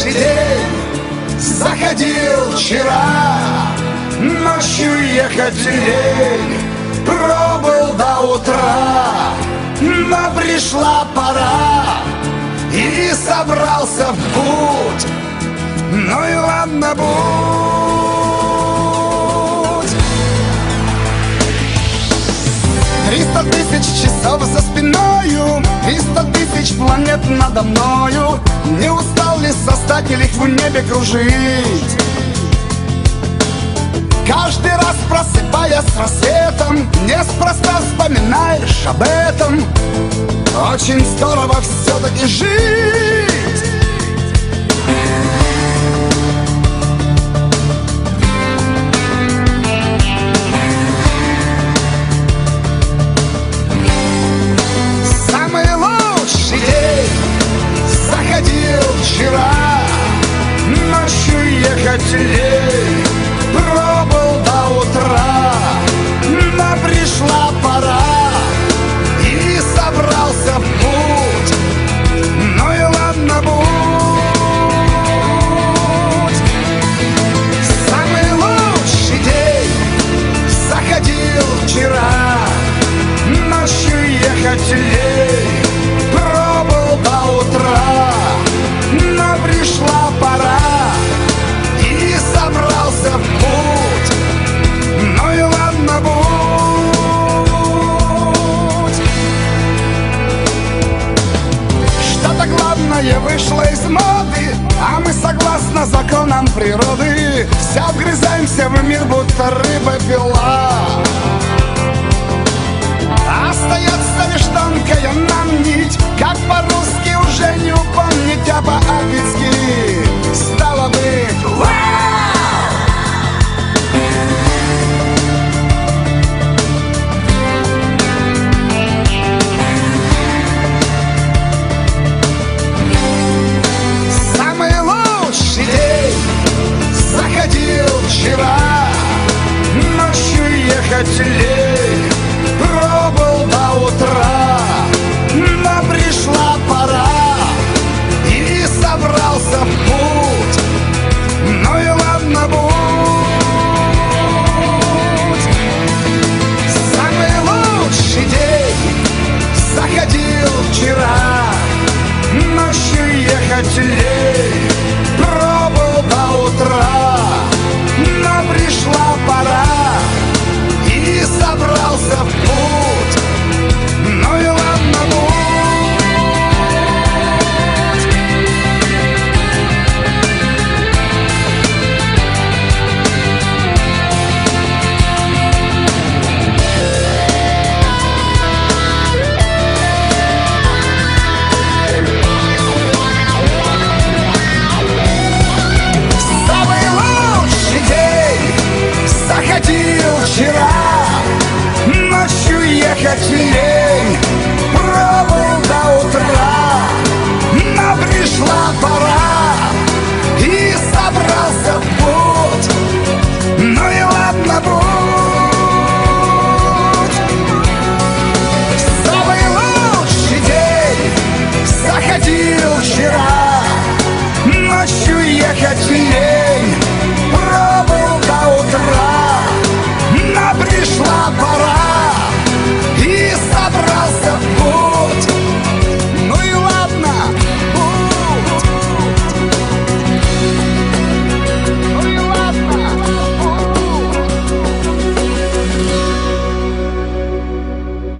лучший день заходил вчера. Ночью ехать лень, пробыл до утра. Но пришла пора, и собрался в путь. Ну и ладно, будь. 300 тысяч часов за спиною, 300 тысяч планет надо мною. Не устал ли создатель их в небе кружить? Каждый раз просыпаясь с рассветом, неспроста вспоминаешь об этом. Очень здорово все-таки жить. Самый лучший день заходил вчера. Ночью ехать лень, пробыл до утра. Но пришла пора, и собрался в путь. Ну и ладно, будь. Самый лучший день заходил вчера. Ночью ехать лень, пробыл до утра. Но пришла пора, и собрался в путь. Ну и ладно, будь. Что-то главное вышло из моды, а мы согласно законам природы все вгрызаемся в мир, будто рыба-пила. Остается лишь тонкая нам нить, как по-русски уже не упомнить, а по-апецки стало быть вау! Самый лучший день заходил вчера. Ночью ехать лень, пробыл до утра. Но пришла пора, и собрался в путь. Ну и ладно, будь. Самый лучший день заходил вчера. Ночью ехать лень,